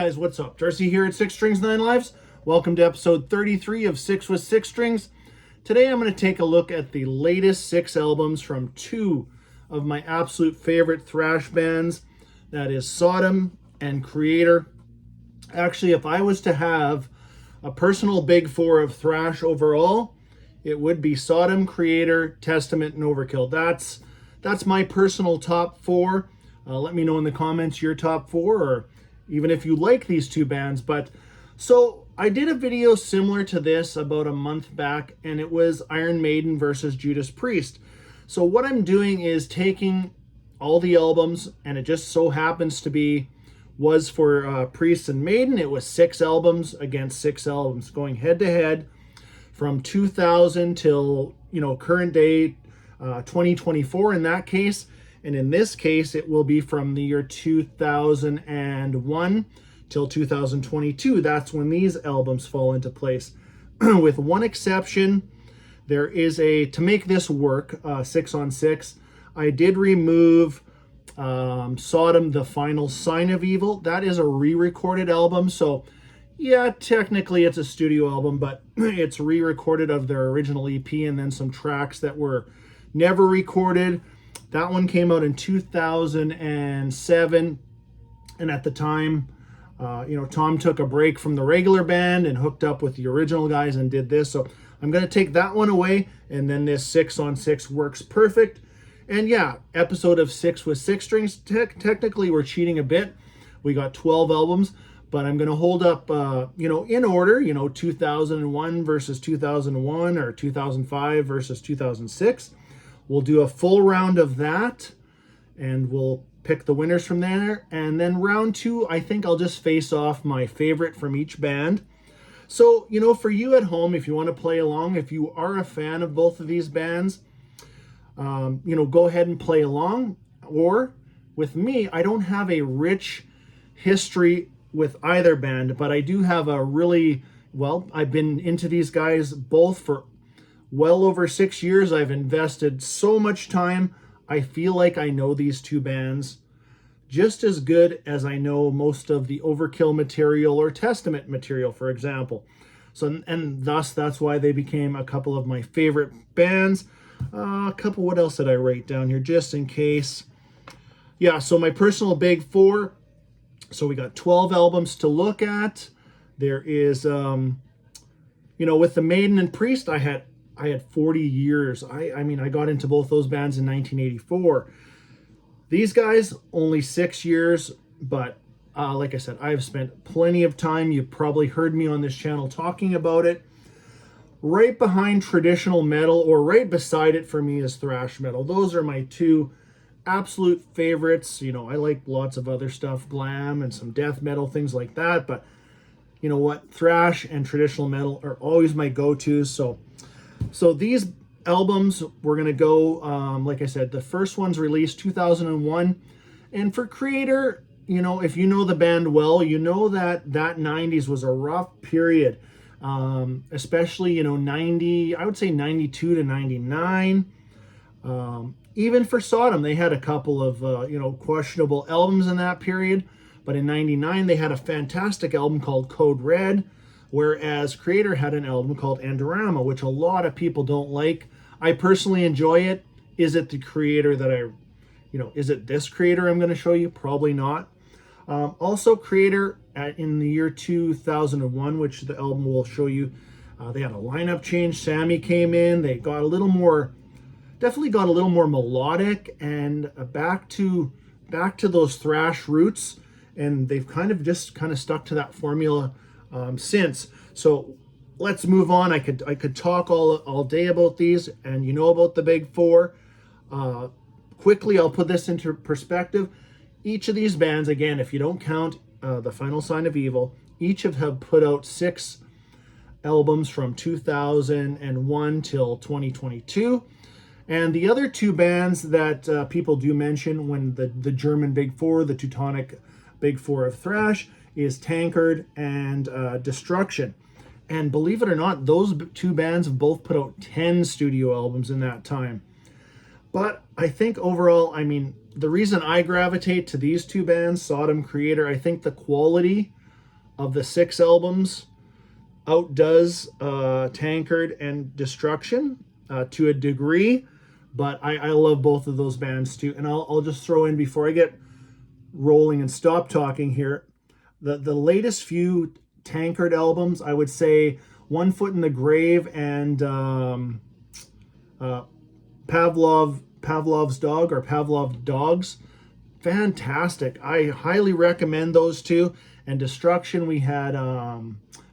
Guys, what's up? Darcy here at 6 Strings 9 Lives. Welcome to episode 33 of 6 with 6 Strings. Today I'm going to take a look at the latest 6 albums from 2 of my absolute favorite thrash bands. That is Sodom and KREATOR. Actually, if I was to have a personal big 4 of thrash overall, it would be Sodom, KREATOR, Testament, and Overkill. That's my personal top 4. Let me know in the comments your top 4, or even if you like these 2 bands. But so I did a video similar to this about a month back, and it was Iron Maiden versus Judas Priest. So what I'm doing is taking all the albums, and it just so happens to be was for Priest and Maiden. It was 6 albums against 6 albums, going head to head from 2000 till current day, 2024 in that case. And in this case, it will be from the year 2001 till 2022. That's when these albums fall into place. With one exception, there is to make this work, 6 on 6, I did remove Sodom, The Final Sign of Evil. That is a re-recorded album. So yeah, technically it's a studio album, but it's re-recorded of their original EP and then some tracks that were never recorded. That one came out in 2007, and at the time, Tom took a break from the regular band and hooked up with the original guys and did this. So I'm going to take that one away, and then this 6 on 6 works perfect. And yeah, episode of 6 with 6 Strings. Technically, we're cheating a bit. We got 12 albums, but I'm going to hold up, in order, 2001 versus 2001, or 2005 versus 2006. We'll do a full round of that, and we'll pick the winners from there. And then round 2, I think I'll just face off my favorite from each band. So, for you at home, if you want to play along, if you are a fan of both of these bands, go ahead and play along. Or with me, I don't have a rich history with either band, but I do have I've been into these guys both for well over 6 years. I've invested so much time. I feel like I know these 2 bands just as good as I know most of the Overkill material or Testament material, for example. So, and thus, that's why they became a couple of my favorite bands. What else did I write down here, just in case? Yeah, so my personal big 4. So we got 12 albums to look at. There is, with the Maiden and Priest, I had 40 years. I got into both those bands in 1984. These guys, only 6 years, but like I said, I've spent plenty of time. You've probably heard me on this channel talking about it. Right behind traditional metal, or right beside it for me, is thrash metal. Those are my 2 absolute favorites. I like lots of other stuff, glam and some death metal, things like that. But you know what? Thrash and traditional metal are always my go-tos. So these albums, we're going to go, like I said, the first one's released 2001. And for KREATOR, if you know the band well, you know that 90s was a rough period. Especially, 90, I would say 92 to 99. Even for Sodom, they had a couple of, questionable albums in that period. But in 99, they had a fantastic album called Code Red. Whereas KREATOR had an album called Endorama, which a lot of people don't like. I personally enjoy it. Is it the KREATOR that is it this KREATOR I'm going to show you? Probably not. Also, KREATOR in the year 2001, which the album will show you, they had a lineup change. Sammy came in. They got definitely got a little more melodic and back to those thrash roots. And they've kind of stuck to that formula since. So let's move on. I could talk all day about these, and about the big 4. Quickly, I'll put this into perspective. Each of these bands, again, if you don't count The Final Sign of Evil, each have put out 6 albums from 2001 till 2022. And the other 2 bands that people do mention when the German Big 4, the Teutonic Big 4 of thrash, is Tankard and Destruction. And believe it or not, those 2 bands have both put out 10 studio albums in that time. But I think overall, the reason I gravitate to these 2 bands, Sodom, KREATOR, I think the quality of the 6 albums outdoes Tankard and Destruction to a degree, but I love both of those bands too. And I'll just throw in, before I get rolling and stop talking here, the latest few Tankard albums, I would say One Foot in the Grave and Pavlov's Dog, or Pavlov Dogs, fantastic. I highly recommend those two. And Destruction, we had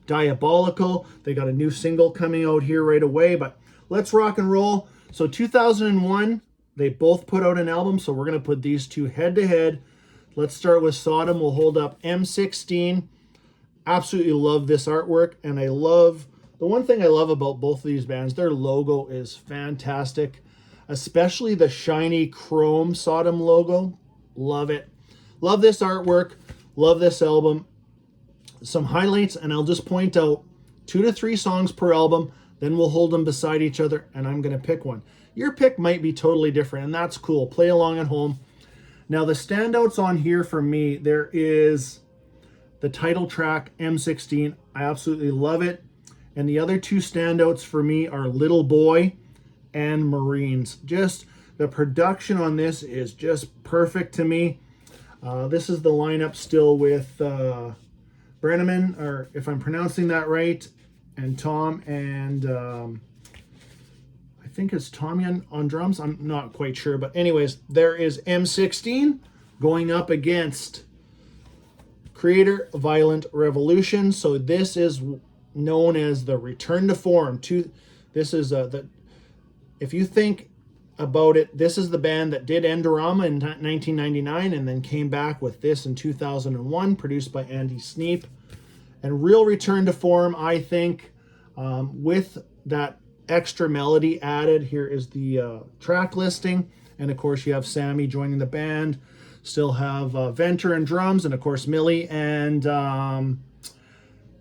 Diabolical. They got a new single coming out here right away, but let's rock and roll. So 2001, they both put out an album, so we're going to put these two head to head. Let's start with Sodom. We'll hold up M16. Absolutely love this artwork, and the one thing I love about both of these bands, their logo is fantastic, especially the shiny chrome Sodom logo. Love it. Love this artwork. Love this album. Some highlights, and I'll just point out 2 to 3 songs per album, then we'll hold them beside each other, and I'm going to pick one. Your pick might be totally different, and that's cool. Play along at home. Now, the standouts on here for me, there is the title track, M16. I absolutely love it. And the other 2 standouts for me are Little Boy and Marines. Just the production on this is just perfect to me. This is the lineup still with Brenneman, or if I'm pronouncing that right, and Tom, and I think it's Tommy on drums. I'm not quite sure, but anyways, there is M16 going up against Creator Violent Revolution. So this is known as the return to form. This is if you think about it, this is the band that did Endorama in 1999 and then came back with this in 2001, produced by Andy Sneap. And real return to form, I think, with that extra melody added. Here is the track listing. And of course, you have Sammy joining the band. Still have Venter and drums, and of course, Millie and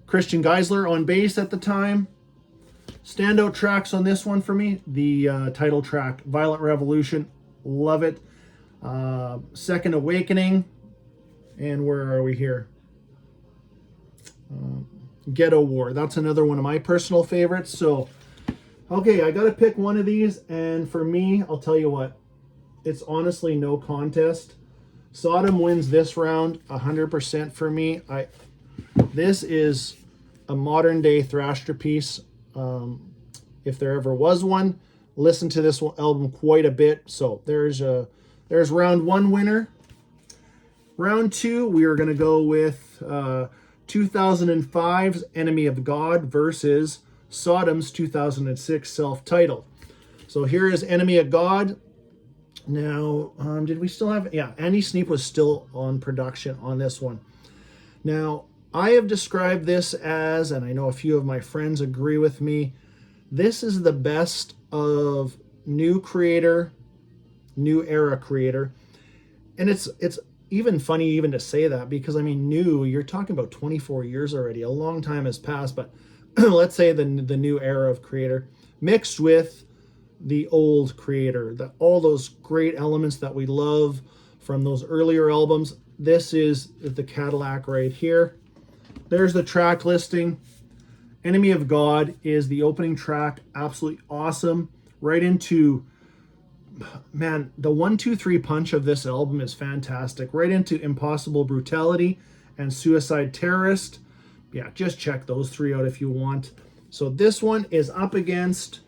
Christian Geisler on bass at the time. Standout tracks on this one for me, the title track, Violent Revolution, love it. Second Awakening, and where are we here? Ghetto War, that's another one of my personal favorites. So, okay, I got to pick one of these, and for me, I'll tell you what, it's honestly no contest. Sodom wins this round 100% for me. This is a modern day Thrashterpiece. If there ever was one, listen to this album quite a bit. So there's round 1 winner. Round 2, we are going to go with 2005's Enemy of God versus Sodom's 2006 self-titled. So here is Enemy of God. Now, did we still have... Yeah, Andy Sneap was still on production on this one. Now, I have described this as, and I know a few of my friends agree with me, this is the best of new Creator, new era Creator. And it's even funny even to say that, because I mean, new, you're talking about 24 years already. A long time has passed, but let's say the new era of Creator mixed with the old Creator, all those great elements that we love from those earlier albums. This is the Cadillac right here. There's the track listing. Enemy of God is the opening track. Absolutely awesome. Right into, man, the 1-2-3 punch of this album is fantastic. Right into Impossible Brutality and Suicide Terrorist. Yeah, just check those 3 out if you want. So this one is up against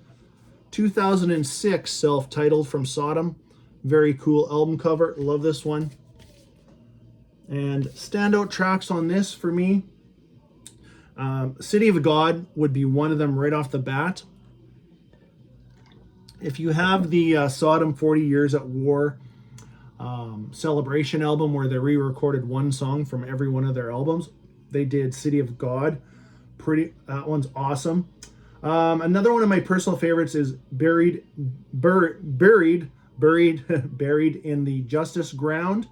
2006 self-titled from Sodom. Very cool album cover. Love this one. And standout tracks on this for me, City of God would be one of them right off the bat. If you have the Sodom 40 Years at War celebration album, where they re-recorded one song from every one of their albums, they did City of God. That one's awesome. Another one of my personal favorites is buried in the Justice Ground,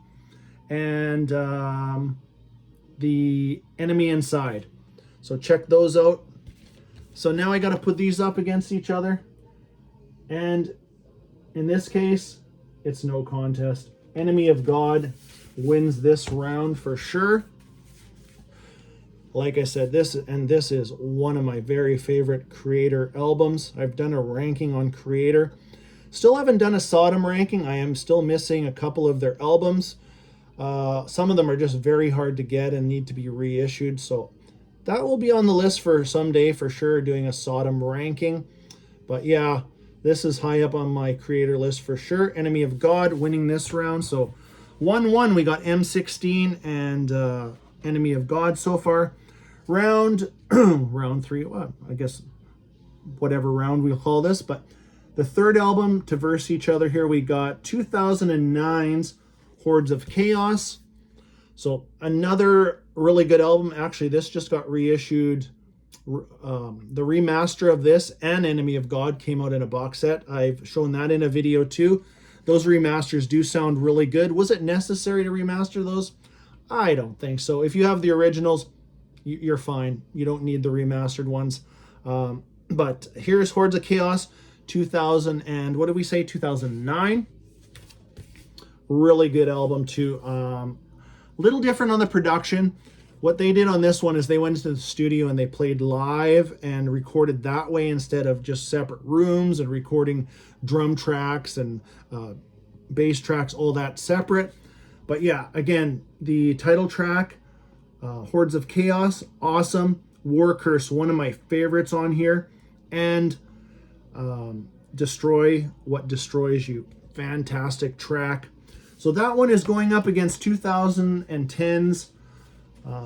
and the Enemy Inside. So check those out. So now I got to put these up against each other, and in this case, it's no contest. Enemy of God wins this round for sure. Like I said, this is one of my very favorite Creator albums. I've done a ranking on Creator. Still haven't done a Sodom ranking. I am still missing a couple of their albums. Some of them are just very hard to get and need to be reissued. So that will be on the list for someday for sure, doing a Sodom ranking. But yeah, this is high up on my Creator list for sure. Enemy of God winning this round. So 1-1, we got M16 and Enemy of God so far. Round 3, well, I guess whatever round we'll call this, but the third album to verse each other here, we got 2009's Hordes of Chaos. So another really good album. Actually, this just got reissued. The remaster of this and Enemy of God came out in a box set. I've shown that in a video too. Those remasters do sound really good. Was it necessary to remaster those? I don't think so. If you have the originals, you're fine. You don't need the remastered ones. But here's Hordes of Chaos, 2000 and what did we say? 2009. Really good album too. Little different on the production. What they did on this one is they went into the studio and they played live and recorded that way instead of just separate rooms and recording drum tracks and bass tracks, all that separate. But yeah, again, the title track, Hordes of Chaos, awesome. War Curse, one of my favorites on here. And Destroy What Destroys You, fantastic track. So that one is going up against 2010's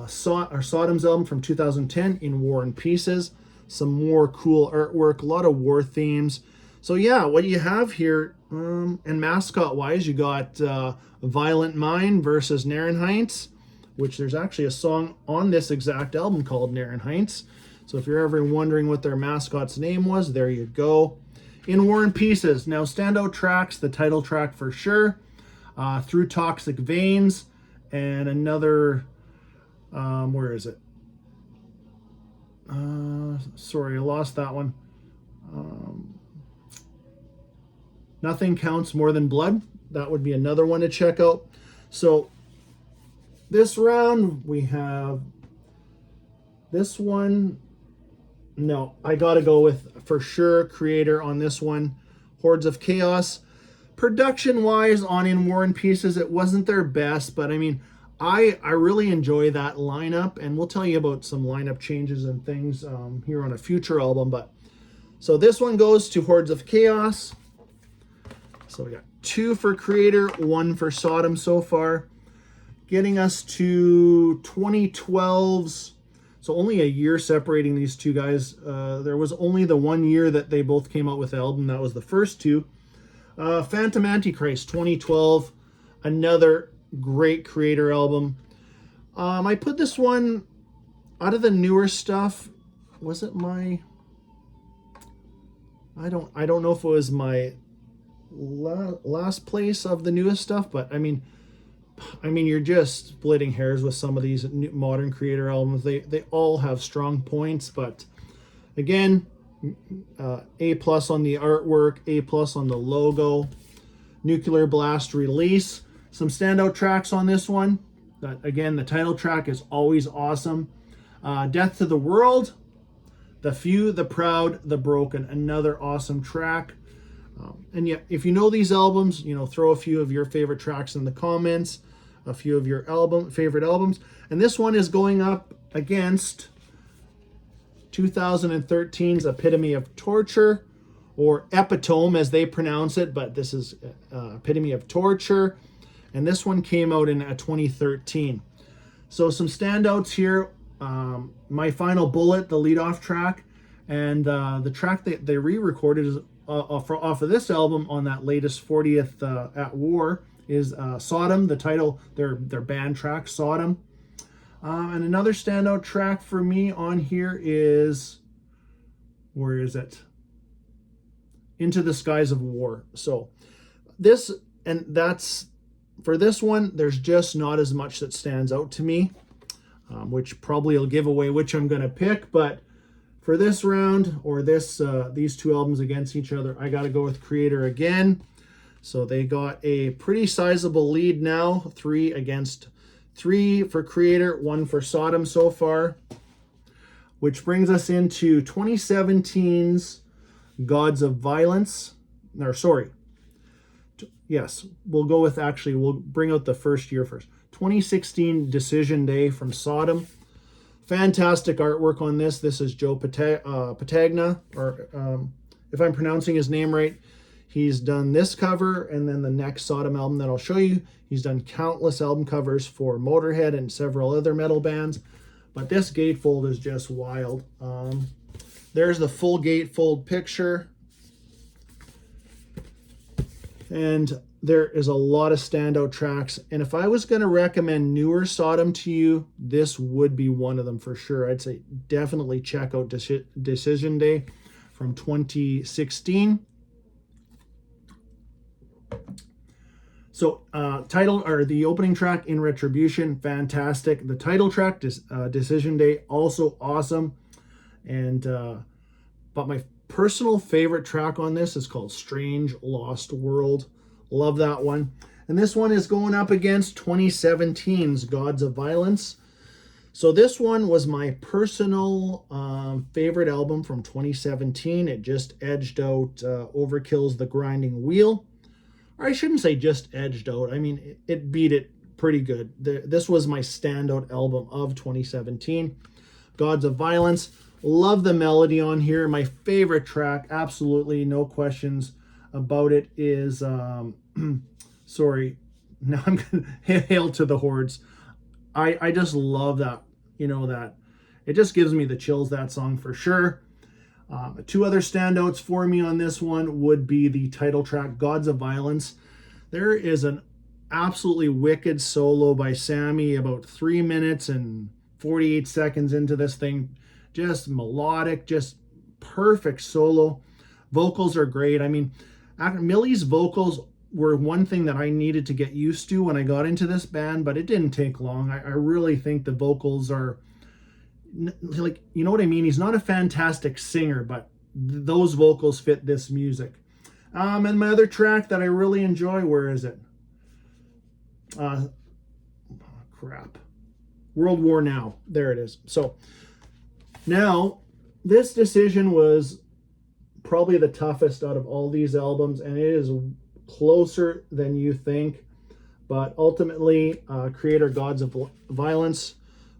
Sodom's album from 2010, In War and Pieces. Some more cool artwork, a lot of war themes. So yeah, what you have here, and mascot wise, you got Violent Mind versus Narenheinz, which there's actually a song on this exact album called Narenheinz. So if you're ever wondering what their mascot's name was, there you go. In War and Pieces. Now, standout tracks, the title track for sure, Through Toxic Veins, and another, where is it? Sorry, I lost that one. Nothing Counts More Than Blood. That would be another one to check out. So this round we have this one. No, I got to go with, for sure, Creator on this one. Hordes of Chaos. Production-wise, on In War and Pieces, it wasn't their best, but I mean, I really enjoy that lineup, and we'll tell you about some lineup changes and things here on a future album. But so this one goes to Hordes of Chaos. So we got 2 for Creator, 1 for Sodom so far, getting us to 2012's. So only a year separating these two guys. There was only the 1 year that they both came out with the album. That was the first 2. Phantom Antichrist, 2012. Another great Creator album. I put this one out of the newer stuff. Was it my... I don't know if it was my last place of the newest stuff, but I mean, you're just splitting hairs with some of these modern Creator albums. They all have strong points, but again, A+ on the artwork, A+ on the logo. Nuclear Blast Release. Some standout tracks on this one. Again, the title track is always awesome. Death to the World. The Few, the Proud, the Broken. Another awesome track. And yeah, if you know these albums, throw a few of your favorite tracks in the comments, a few of your favorite albums. And this one is going up against 2013's Epitome of Torture, or Epitome as they pronounce it, but this is Epitome of Torture. And this one came out in 2013. So some standouts here. My Final Bullet, the leadoff track, and the track that they re-recorded is off of this album on that latest 40th at War is Sodom, the title, their band track, Sodom. And another standout track for me on here is, where is it? Into the Skies of War. So this, and that's, for this one, there's just not as much that stands out to me, which probably will give away which I'm going to pick. But for this round, or these two albums against each other, I got to go with Creator again. So they got a pretty sizable lead now, 3 against 3 for Creator, 1 for Sodom so far. which brings us into 2017's Gods of Violence. Or sorry. Yes, we'll go with, actually, we'll bring out the first year first. 2016 Decision Day from Sodom. Fantastic artwork on this. This is Joe Patagna, or if I'm pronouncing his name right. He's done this cover and then the next Sodom album that I'll show you. He's done countless album covers for Motorhead and several other metal bands. But this gatefold is just wild. There's the full gatefold picture. And there is a lot of standout tracks. And if I was going to recommend newer Sodom to you, this would be one of them for sure. I'd say definitely check out Decision Day from 2016. So the opening track, In Retribution, fantastic. The title track, Decision Day, also awesome. And but my personal favorite track on this is called Strange Lost World. Love that one. And this one is going up against 2017's Gods of Violence. So this one was my personal favorite album from 2017. It just edged out Overkill's The Grinding Wheel. Or I shouldn't say just edged out. I mean, it beat it pretty good. This was my standout album of 2017. Gods of Violence. Love the melody on here. My favorite track, absolutely no questions about it, is sorry, now I'm gonna Hail to the Hordes. I just love that, that it just gives me the chills, that song for sure. Two other standouts for me on this one would be the title track, Gods of Violence. There is an absolutely wicked solo by Sammy about 3 minutes and 48 seconds into this thing. Just melodic, just perfect solo. Vocals are great. I mean, Millie's vocals were one thing that I needed to get used to when I got into this band, but it didn't take long. I really think the vocals are, like, you know what I mean? He's not a fantastic singer, but those vocals fit this music. And my other track that I really enjoy, where is it? World War Now. There it is. So now this decision was probably the toughest out of all these albums, and it is closer than you think. But ultimately, KREATOR Gods of Violence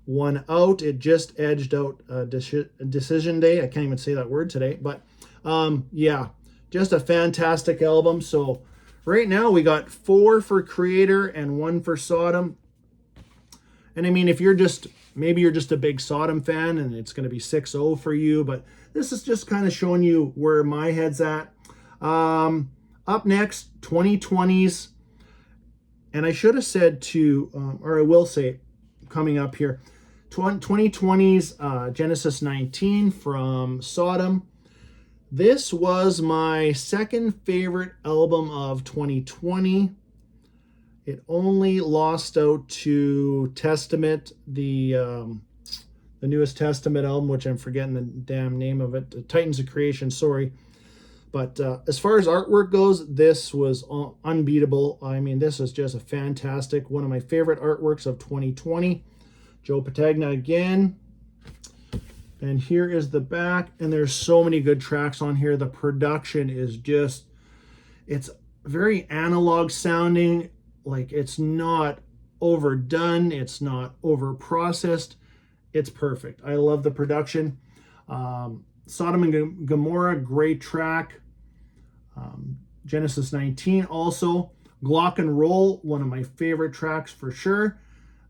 won out. It just edged out Decision Day. I can't even say that word today. But yeah, just a fantastic album. So right now we got 4 for KREATOR and 1 for Sodom. And I mean, if maybe you're just a big Sodom fan and it's going to be 6-0 for you, but this is just kind of showing you where my head's at. Up next, 2020s. And I should have said or I will say coming up here, 2020s Genesis 19 from Sodom. This was my second favorite album of 2020. It only lost out to Testament, the newest Testament album, which I'm forgetting the damn name of it. Titans of Creation, sorry. But as far as artwork goes, this was unbeatable. I mean, this is just a fantastic, one of my favorite artworks of 2020. Joe Patagna again. And here is the back, and there's so many good tracks on here. The production is just, it's very analog sounding. Like, it's not overdone. It's not over processed. It's perfect. I love the production. Sodom and Gomorrah, great track. Genesis 19 also. Glock and Roll, one of my favorite tracks for sure.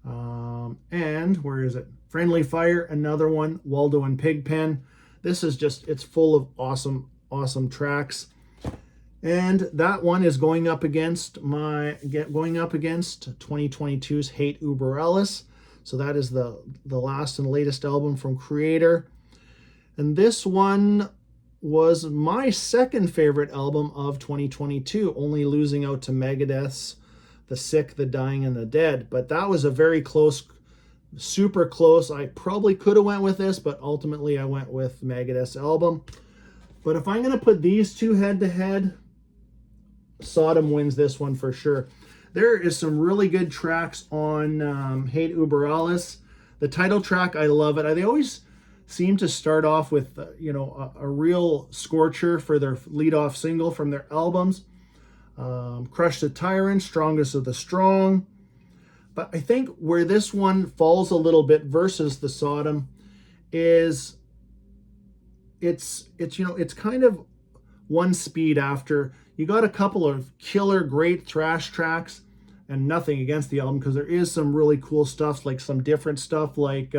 And where is it? Friendly Fire, another one. Waldo and Pigpen. This is just, it's full of awesome tracks. And that one is going up against 2022's Hate Uber Alles. So that is the last and latest album from KREATOR. And this one was my second favorite album of 2022, only losing out to Megadeth's The Sick, The Dying, and The Dead. But that was a very close, super close. I probably could have went with this, but ultimately I went with Megadeth's album. But if I'm going to put these two head to head, Sodom wins this one for sure. There is some really good tracks on Hate Uber Alles. The title track, I love it. seem to start off with, you know, a real scorcher for their lead-off single from their albums. Crush the Tyrant, Strongest of the Strong. But I think where this one falls a little bit versus the Sodom is it's you know, it's kind of one speed after. You got a couple of killer great thrash tracks, and nothing against the album because there is some really cool stuff, like some different stuff like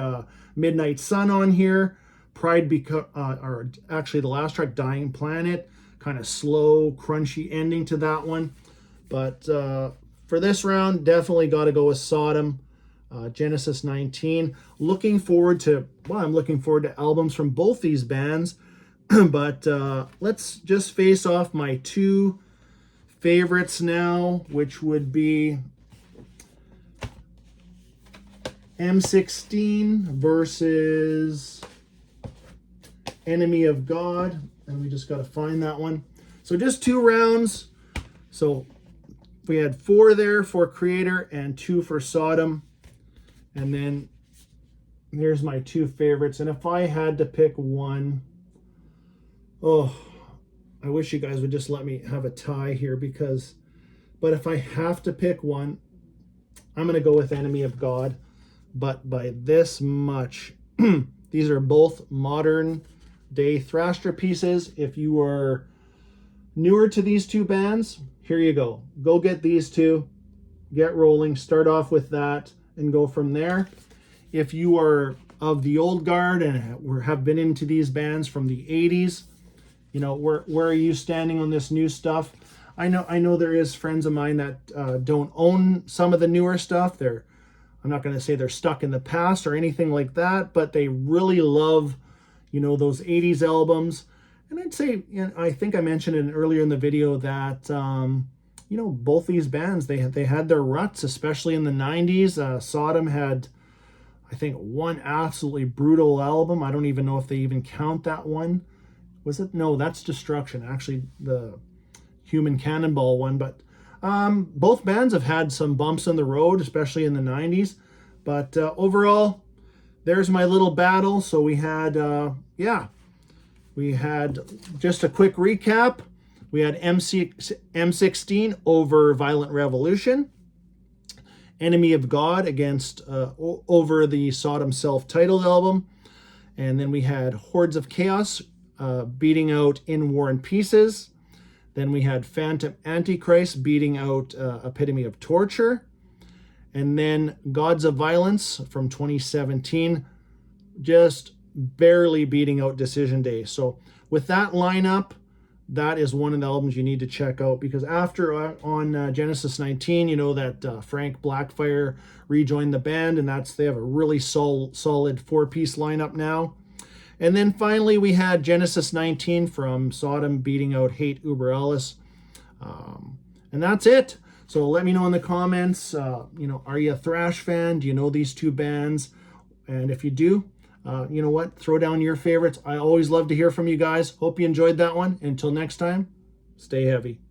Midnight Sun on here, Pride, or actually the last track, Dying Planet, kind of slow, crunchy ending to that one. But for this round, definitely got to go with Sodom, Genesis 19. Looking forward to, well, I'm looking forward to albums from both these bands. But let's just face off my two favorites now, which would be M16 versus Enemy of God. And we just got to find that one. So just 2 rounds. So we had 4 there for Creator and 2 for Sodom. And then there's my 2 favorites. And if I had to pick one, oh, I wish you guys would just let me have a tie here but if I have to pick one, I'm going to go with Enemy of God. But by this much. These are both modern day thrasher pieces. If you are newer to these 2 bands, here you go. Go get these 2, get rolling, start off with that, and go from there. If you are of the old guard and have been into these bands from the 80s, you know, where are you standing on this new stuff? I know there is friends of mine that don't own some of the newer stuff. I'm not going to say they're stuck in the past or anything like that, but they really love, you know, those 80s albums. And I'd say, you know, I think I mentioned it earlier in the video that, you know, both these bands, they had their ruts, especially in the 90s. Sodom had, I think, one absolutely brutal album. I don't even know if they even count that one. Was it? No, that's Destruction, actually, the Human Cannonball one. But both bands have had some bumps in the road, especially in the 90s. But overall, there's my little battle. So we had, we had just a quick recap. We had M16 over Violent Revolution. Enemy of God against over the Sodom self-titled album. And then we had Hordes of Chaos beating out In War and Pieces. Then we had Phantom Antichrist beating out Epitome of Torture. And then Gods of Violence from 2017 just barely beating out Decision Day. So with that lineup, that is one of the albums you need to check out, because after on Genesis 19, you know that Frank Blackfire rejoined the band, and they have a really solid 4-piece lineup now. And then finally we had Genesis 19 from Sodom beating out Hate Uber Alles. And that's it. So let me know in the comments, you know, are you a thrash fan? Do you know these 2 bands? And if you do, you know what? Throw down your favorites. I always love to hear from you guys. Hope you enjoyed that one. Until next time, stay heavy.